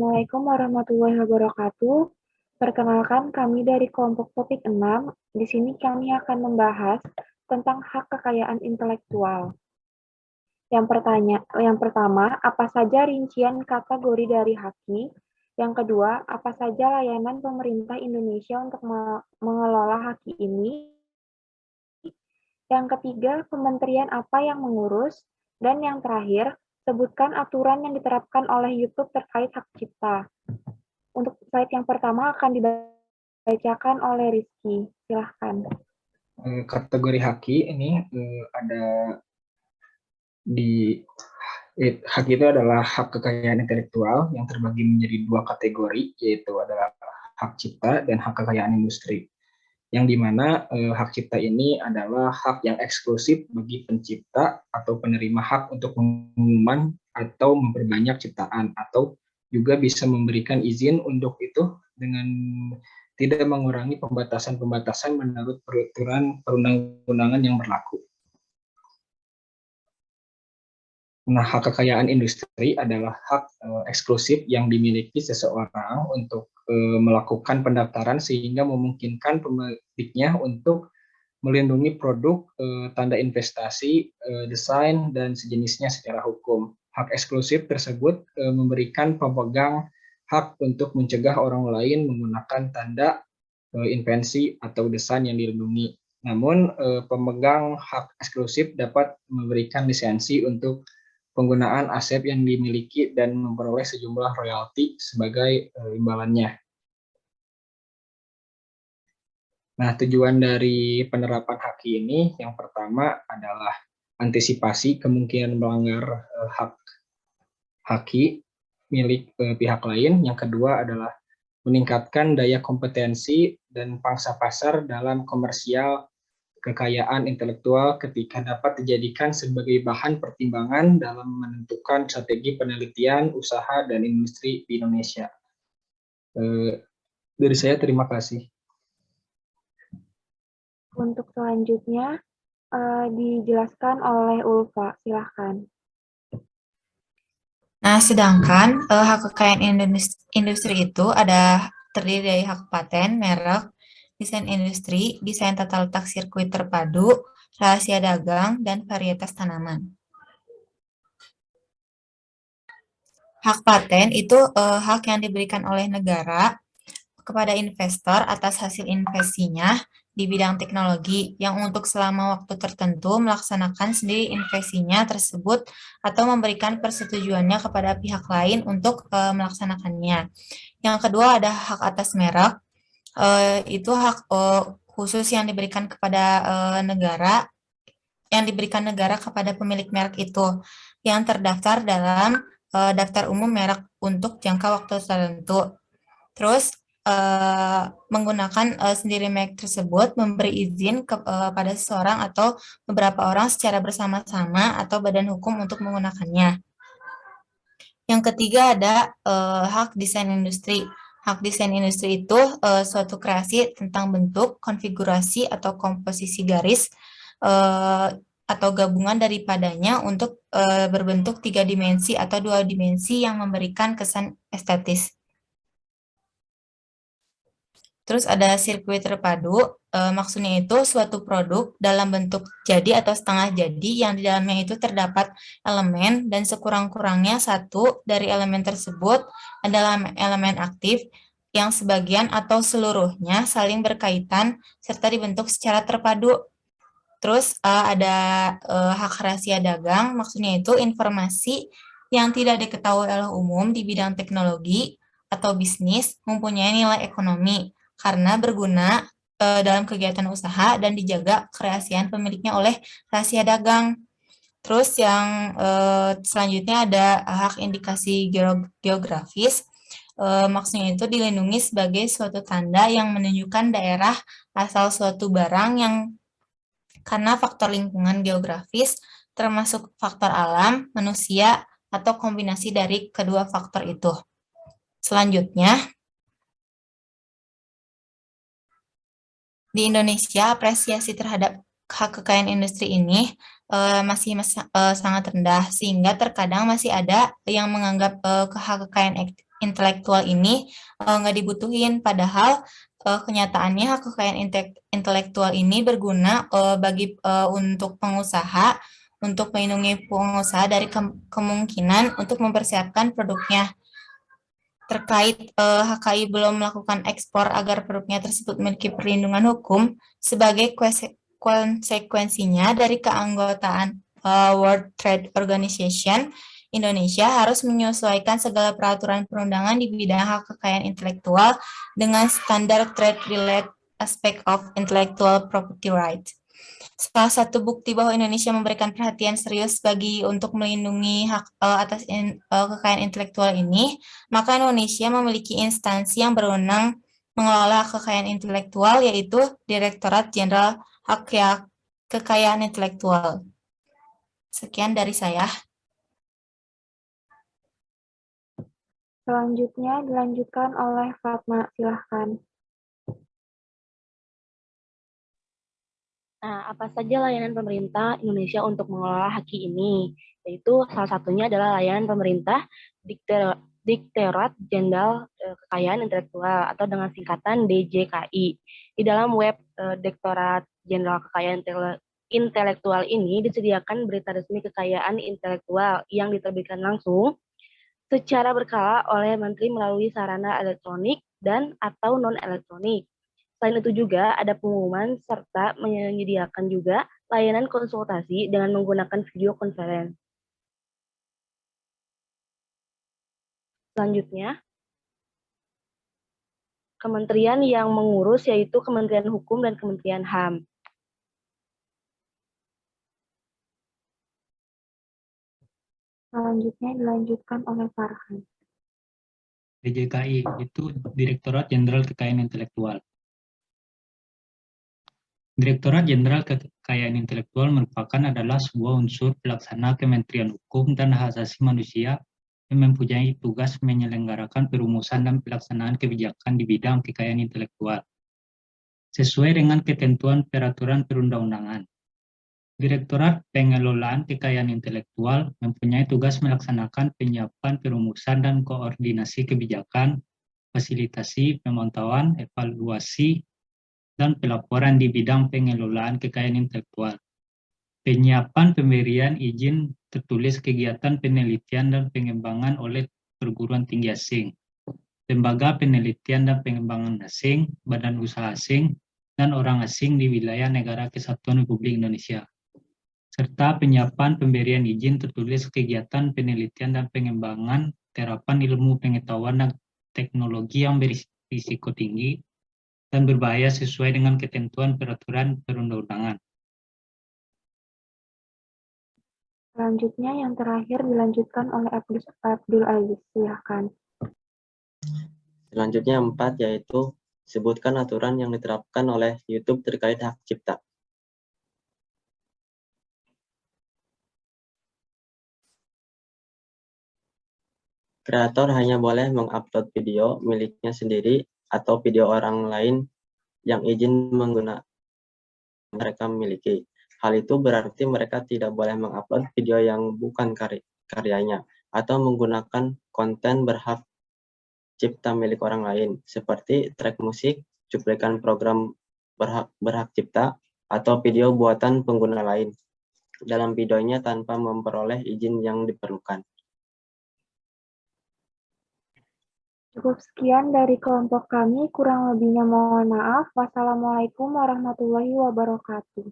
Assalamualaikum warahmatullahi wabarakatuh. Perkenalkan, kami dari kelompok topik 6. Di sini kami akan membahas tentang hak kekayaan intelektual. Yang pertama, apa saja rincian kategori dari HAKI? Yang kedua, apa saja layanan pemerintah Indonesia untuk mengelola HAKI ini? Yang ketiga, kementerian apa yang mengurus? Dan yang terakhir, sebutkan aturan yang diterapkan oleh YouTube terkait hak cipta. Untuk slide yang pertama akan dibacakan oleh Rizky. Silahkan. Kategori HAKI ini ada di hak itu adalah hak kekayaan intelektual yang terbagi menjadi dua kategori, yaitu adalah hak cipta dan hak kekayaan industri. Yang dimana hak cipta ini adalah hak yang eksklusif bagi pencipta atau penerima hak untuk mengembangkan atau memperbanyak ciptaan, atau juga bisa memberikan izin untuk itu dengan tidak mengurangi pembatasan-pembatasan menurut peraturan perundang-undangan yang berlaku. Nah, hak kekayaan industri adalah hak eksklusif yang dimiliki seseorang untuk melakukan pendaftaran sehingga memungkinkan pemiliknya untuk melindungi produk, tanda investasi, desain, dan sejenisnya secara hukum. Hak eksklusif tersebut memberikan pemegang hak untuk mencegah orang lain menggunakan tanda, invensi, atau desain yang dilindungi. Namun, pemegang hak eksklusif dapat memberikan lisensi untuk penggunaan aset yang dimiliki dan memperoleh sejumlah royalti sebagai imbalannya. Nah, tujuan dari penerapan HAKI ini yang pertama adalah antisipasi kemungkinan melanggar hak HAKI milik pihak lain. Yang kedua adalah meningkatkan daya kompetensi dan pangsa pasar dalam komersial kekayaan intelektual ketika dapat dijadikan sebagai bahan pertimbangan dalam menentukan strategi penelitian, usaha, dan industri di Indonesia. Dari saya, terima kasih. Untuk selanjutnya, dijelaskan oleh Ulfa. Silahkan. Nah, sedangkan hak kekayaan industri itu ada terdiri dari hak paten, merek, desain industri, desain tata letak sirkuit terpadu, rahasia dagang, dan varietas tanaman. Hak paten itu hak yang diberikan oleh negara kepada investor atas hasil investasinya di bidang teknologi yang untuk selama waktu tertentu melaksanakan sendiri investasinya tersebut atau memberikan persetujuannya kepada pihak lain untuk melaksanakannya. Yang kedua ada hak atas merek, itu hak khusus yang diberikan kepada negara, yang diberikan negara kepada pemilik merek itu yang terdaftar dalam daftar umum merek untuk jangka waktu tertentu. Terus menggunakan sendiri merek tersebut memberi izin kepada seseorang atau beberapa orang secara bersama-sama atau badan hukum untuk menggunakannya. Yang ketiga ada hak desain industri. Hak desain industri itu suatu kreasi tentang bentuk, konfigurasi, atau komposisi garis atau gabungan daripadanya untuk berbentuk 3 dimensi atau 2 dimensi yang memberikan kesan estetis. Terus ada sirkuit terpadu, maksudnya itu suatu produk dalam bentuk jadi atau setengah jadi yang di dalamnya itu terdapat elemen dan sekurang-kurangnya satu dari elemen tersebut adalah elemen aktif yang sebagian atau seluruhnya saling berkaitan serta dibentuk secara terpadu. Terus ada hak rahasia dagang, maksudnya itu informasi yang tidak diketahui oleh umum di bidang teknologi atau bisnis mempunyai nilai ekonomi karena berguna dalam kegiatan usaha dan dijaga kerahasiaan pemiliknya oleh rahasia dagang. Terus yang selanjutnya ada hak indikasi geografis, maksudnya itu dilindungi sebagai suatu tanda yang menunjukkan daerah asal suatu barang yang karena faktor lingkungan geografis termasuk faktor alam, manusia, atau kombinasi dari kedua faktor itu. Selanjutnya, di Indonesia apresiasi terhadap hak kekayaan industri ini masih sangat rendah, sehingga terkadang masih ada yang menganggap hak kekayaan intelektual ini nggak dibutuhin, padahal kenyataannya hak kekayaan intelektual ini berguna untuk pengusaha, untuk melindungi pengusaha dari kemungkinan untuk mempersiapkan produknya. Terkait HKI belum melakukan ekspor agar produknya tersebut memiliki perlindungan hukum, sebagai konsekuensinya dari keanggotaan World Trade Organization, Indonesia harus menyesuaikan segala peraturan perundangan di bidang hak kekayaan intelektual dengan standar trade-related aspect of intellectual property rights. Salah satu bukti bahwa Indonesia memberikan perhatian serius untuk melindungi hak atas kekayaan intelektual ini, maka Indonesia memiliki instansi yang berwenang mengelola hak kekayaan intelektual, yaitu Direktorat Jenderal Hak Kekayaan Intelektual. Sekian dari saya. Selanjutnya dilanjutkan oleh Fatma, silahkan. Nah, apa saja layanan pemerintah Indonesia untuk mengelola HAKI ini? Yaitu salah satunya adalah layanan pemerintah Direktorat Jenderal Kekayaan Intelektual atau dengan singkatan DJKI. Di dalam web Direktorat Jenderal Kekayaan Intelektual ini disediakan berita resmi kekayaan intelektual yang diterbitkan langsung secara berkala oleh Menteri melalui sarana elektronik dan atau non-elektronik. Selain itu juga ada pengumuman serta menyediakan juga layanan konsultasi dengan menggunakan video conference. Selanjutnya, kementerian yang mengurus yaitu Kementerian Hukum dan Kementerian HAM. Selanjutnya dilanjutkan oleh Farhan. DJKI itu Direktorat Jenderal Kekayaan Intelektual. Direktorat Jenderal Kekayaan Intelektual adalah sebuah unsur pelaksana Kementerian Hukum dan Hak Asasi Manusia yang mempunyai tugas menyelenggarakan perumusan dan pelaksanaan kebijakan di bidang kekayaan intelektual sesuai dengan ketentuan peraturan perundang-undangan. Direktorat Pengelolaan Kekayaan Intelektual mempunyai tugas melaksanakan penyiapan, perumusan, dan koordinasi kebijakan, fasilitasi, pemantauan, evaluasi, dan pelaporan di bidang pengelolaan kekayaan intelektual, penyiapan pemberian izin tertulis kegiatan penelitian dan pengembangan oleh perguruan tinggi asing, lembaga penelitian dan pengembangan asing, badan usaha asing, dan orang asing di wilayah Negara Kesatuan Republik Indonesia, serta penyiapan pemberian izin tertulis kegiatan penelitian dan pengembangan terapan ilmu pengetahuan dan teknologi yang berisiko tinggi dan berbahaya sesuai dengan ketentuan peraturan perundang-undangan. Selanjutnya yang terakhir dilanjutkan oleh Abdul Aziz, silakan. Selanjutnya 4, yaitu sebutkan aturan yang diterapkan oleh YouTube terkait hak cipta. Kreator hanya boleh mengupload video miliknya sendiri atau video orang lain yang izin menggunakan mereka miliki. Hal itu berarti mereka tidak boleh mengupload video yang bukan karyanya atau menggunakan konten berhak cipta milik orang lain, seperti track musik, cuplikan program berhak cipta, atau video buatan pengguna lain dalam videonya tanpa memperoleh izin yang diperlukan. Cukup sekian dari kelompok kami, kurang lebihnya mohon maaf. Wassalamualaikum warahmatullahi wabarakatuh.